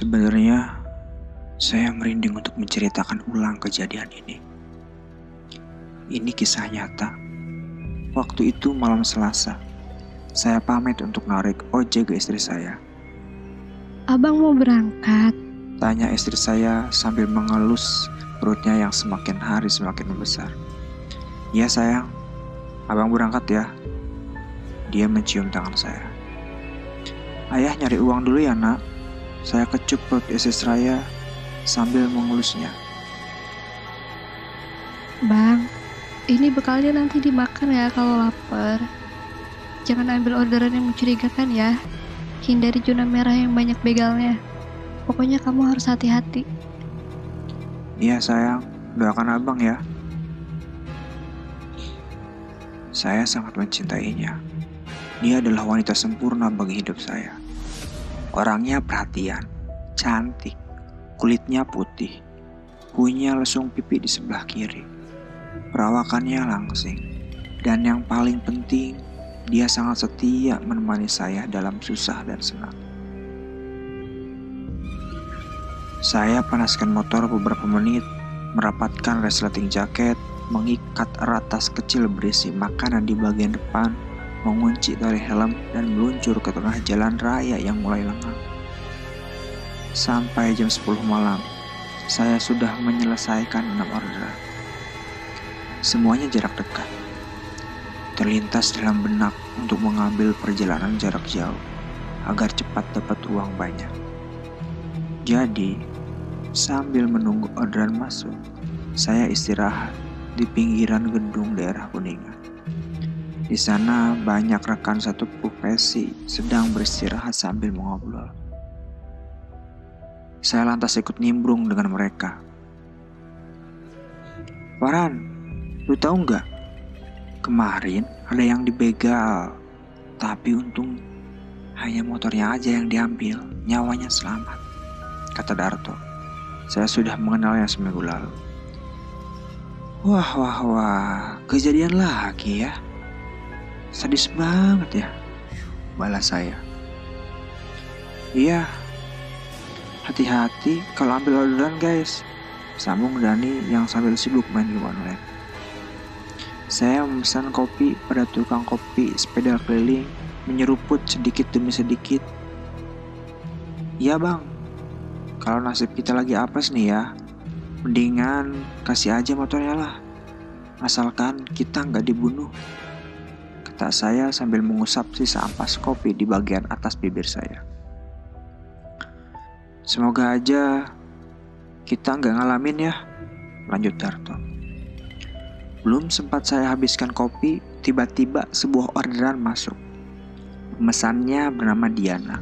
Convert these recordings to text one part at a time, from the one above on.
Sebenarnya, saya merinding untuk menceritakan ulang kejadian ini. Ini kisah nyata. Waktu itu malam Selasa, saya pamit untuk narik ojek ke istri saya. Abang mau berangkat? Tanya istri saya sambil mengelus perutnya yang semakin hari semakin membesar. Ya sayang, abang berangkat ya. Dia mencium tangan saya. Ayah nyari uang dulu ya nak. Saya kecup perut istri saya sambil mengelusnya. Bang, ini bekalnya nanti dimakan ya kalau lapar. Jangan ambil orderan yang mencurigakan ya. Hindari zona merah yang banyak begalnya. Pokoknya kamu harus hati-hati. Iya sayang, doakan abang ya. Saya sangat mencintainya. Dia adalah wanita sempurna bagi hidup saya. Orangnya perhatian, cantik, kulitnya putih, punya lesung pipi di sebelah kiri. Perawakannya langsing, dan yang paling penting, dia sangat setia menemani saya dalam susah dan senang. Saya panaskan motor beberapa menit, merapatkan resleting jaket, mengikat erat tas kecil berisi makanan di bagian depan, mengunci tali helm, dan meluncur ke tengah jalan raya yang mulai lengang. Sampai jam 10 malam, saya sudah menyelesaikan 6 orderan. Semuanya jarak dekat. Terlintas dalam benak untuk mengambil perjalanan jarak jauh, agar cepat dapat uang banyak. Jadi, sambil menunggu orderan masuk, saya istirahat di pinggiran gedung daerah Kuningan. Di sana banyak rekan satu profesi sedang beristirahat sambil mengobrol. Saya lantas ikut nimbrung dengan mereka. Farhan, lu tahu nggak? Kemarin ada yang dibegal, tapi untung hanya motornya aja yang diambil, nyawanya selamat, kata Darto. Saya sudah mengenalnya seminggu lalu. Wah, kejadian lagi ya. Sadis banget ya, balas saya. Iya, hati-hati kalau ambil orderan guys, sambung Dani yang sambil sibuk main game online. Saya memesan kopi pada tukang kopi sepeda keliling, menyeruput sedikit demi sedikit. Iya bang, kalau nasib kita lagi apes nih ya, mendingan kasih aja motornya lah, asalkan kita nggak dibunuh, kata saya sambil mengusap sisa ampas kopi di bagian atas bibir saya. Semoga aja kita nggak ngalamin ya, lanjut Darto. Belum sempat saya habiskan kopi, tiba-tiba sebuah orderan masuk. Pemesannya bernama Diana.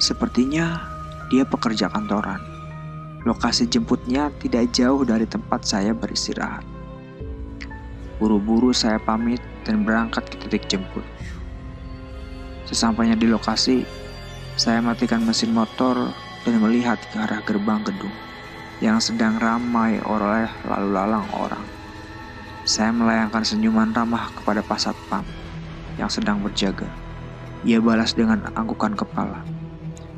Sepertinya dia pekerja kantoran. Lokasi jemputnya tidak jauh dari tempat saya beristirahat. Buru-buru saya pamit dan berangkat ke titik jemput. Sesampainya di lokasi, saya matikan mesin motor dan melihat ke arah gerbang gedung yang sedang ramai oleh lalu lalang orang. Saya melayangkan senyuman ramah kepada Pak Satpam yang sedang berjaga. Ia balas dengan anggukan kepala.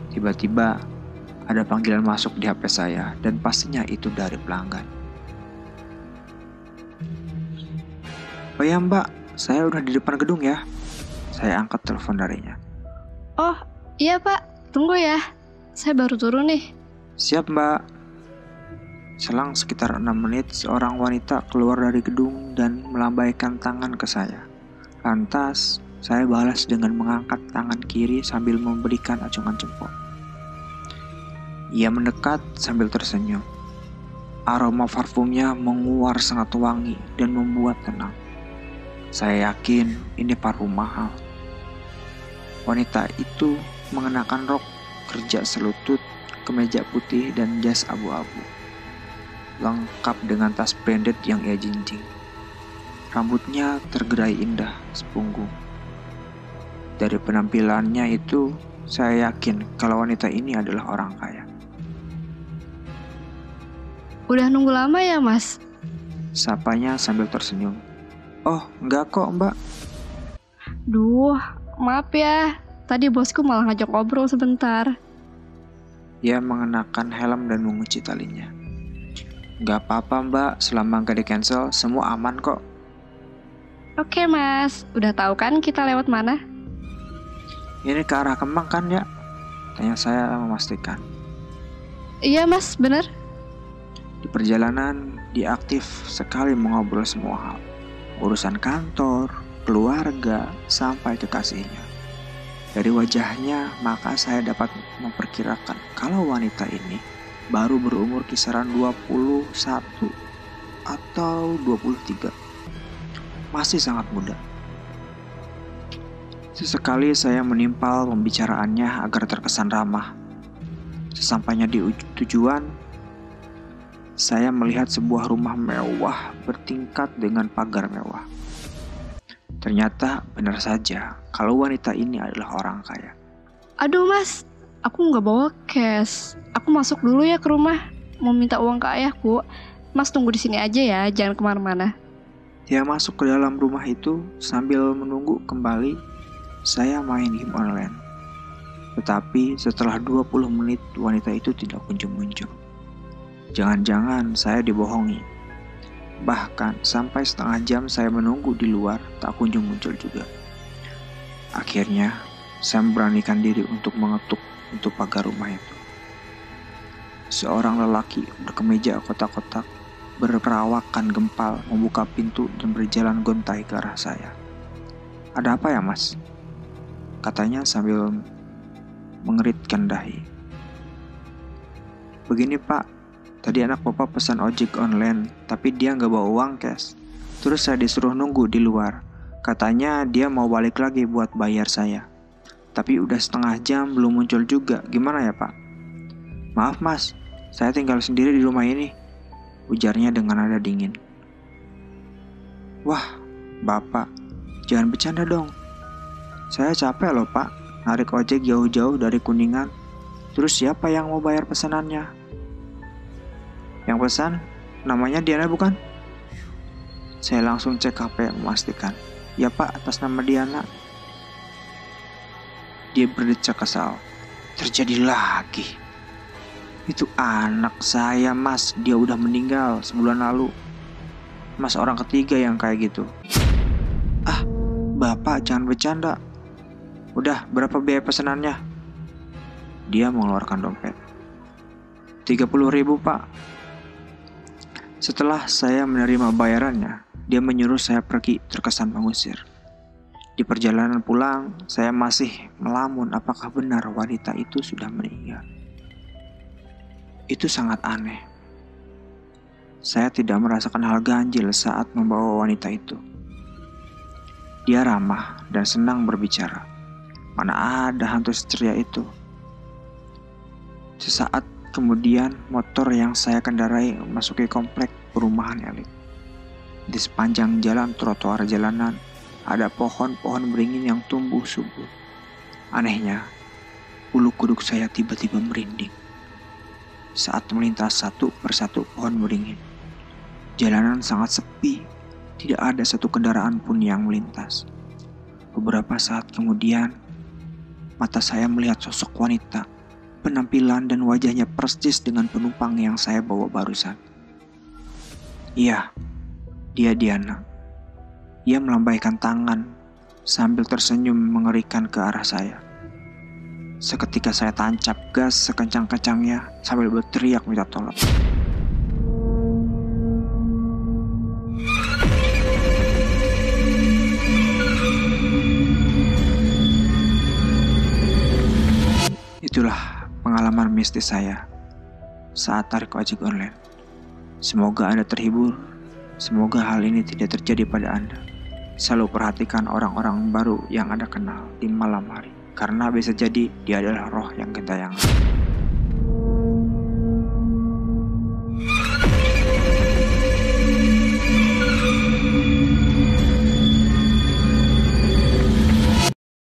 Tiba-tiba ada panggilan masuk di HP saya dan pastinya itu dari pelanggan. Oh ya mbak, saya udah di depan gedung ya. Saya angkat telepon darinya. Oh, iya pak, tunggu ya. Saya baru turun nih. Siap mbak. Selang sekitar 6 menit, seorang wanita keluar dari gedung dan melambaikan tangan ke saya. Lantas, saya balas dengan mengangkat tangan kiri sambil memberikan acungan jempol. Ia mendekat sambil tersenyum. Aroma parfumnya menguar sangat wangi dan membuat tenang. Saya yakin ini parfum mahal. Wanita itu mengenakan rok kerja selutut, kemeja putih, dan jas abu-abu. Lengkap dengan tas branded yang ia jinjing. Rambutnya tergerai indah sepunggung. Dari penampilannya itu, saya yakin kalau wanita ini adalah orang kaya. Udah nunggu lama ya mas? Sapanya sambil tersenyum. Oh, enggak kok mbak. Duh, maaf ya. Tadi bosku malah ngajak ngobrol sebentar. Ia mengenakan helm dan mengunci talinya. Gak apa-apa mbak, selama gak di-cancel, semua aman kok. Oke mas, udah tahu kan kita lewat mana? Ini ke arah Kemang kan ya? Tanya saya memastikan. Iya mas, bener. Di perjalanan, dia aktif sekali mengobrol semua hal. Urusan kantor, keluarga, sampai kekasihnya. Dari wajahnya, maka saya dapat memperkirakan kalau wanita ini baru berumur kisaran 21 atau 23. Masih sangat muda. Sesekali saya menimpal pembicaraannya agar terkesan ramah. Sesampainya di tujuan, saya melihat sebuah rumah mewah bertingkat dengan pagar mewah. Ternyata benar saja kalau wanita ini adalah orang kaya. Aduh mas, aku nggak bawa cash. Aku masuk dulu ya ke rumah. Mau minta uang ke ayahku. Mas tunggu di sini aja ya, jangan kemana-mana. Dia masuk ke dalam rumah itu sambil menunggu kembali. Saya main game online. Tetapi setelah 20 menit wanita itu tidak kunjung muncul. Jangan-jangan saya dibohongi. Bahkan sampai setengah jam saya menunggu di luar tak kunjung muncul juga. Akhirnya saya memberanikan diri untuk mengetuk pintu pagar rumah itu. Seorang lelaki berkemeja kotak-kotak berperawakan gempal membuka pintu dan berjalan gontai ke arah saya. Ada apa ya mas? Katanya sambil mengeritkan dahi. Begini pak, tadi anak bapak pesan ojek online, tapi dia nggak bawa uang cash. Terus saya disuruh nunggu di luar. Katanya dia mau balik lagi buat bayar saya. Tapi udah setengah jam belum muncul juga, gimana ya pak? Maaf mas, saya tinggal sendiri di rumah ini, ujarnya dengan nada dingin. Wah, bapak, jangan bercanda dong. Saya capek loh pak, narik ojek jauh-jauh dari Kuningan. Terus siapa yang mau bayar pesanannya? Yang pesan, namanya Diana bukan? Saya langsung cek HP memastikan. Ya pak, atas nama Diana. Dia berdecak kesal. Terjadi lagi. Itu anak saya mas, dia udah meninggal sebulan lalu. Mas orang ketiga yang kayak gitu. Ah, bapak jangan bercanda. Udah, berapa biaya pesanannya? Dia mengeluarkan dompet. 30.000 pak. Setelah saya menerima bayarannya, dia menyuruh saya pergi terkesan mengusir. Di perjalanan pulang, saya masih melamun apakah benar wanita itu sudah meninggal. Itu sangat aneh. Saya tidak merasakan hal ganjil saat membawa wanita itu. Dia ramah dan senang berbicara. Mana ada hantu seceria itu. Sesaat kemudian motor yang saya kendarai memasuki komplek perumahan elit. Di sepanjang jalan trotoar jalanan ada pohon-pohon beringin yang tumbuh subur. Anehnya, bulu kuduk saya tiba-tiba merinding saat melintas satu persatu pohon beringin. Jalanan sangat sepi, tidak ada satu kendaraan pun yang melintas. Beberapa saat kemudian, mata saya melihat sosok wanita, penampilan dan wajahnya persis dengan penumpang yang saya bawa barusan. Iya, dia Diana. Ia melambaikan tangan sambil tersenyum mengerikan ke arah saya. Seketika saya tancap gas sekencang-kencangnya sambil berteriak minta tolong. Itulah pengalaman mistis saya saat tarik ojek online. Semoga Anda terhibur. Semoga hal ini tidak terjadi pada Anda. Selalu perhatikan orang-orang baru yang Anda kenal di malam hari. Karena bisa jadi dia adalah roh yang gentayangan.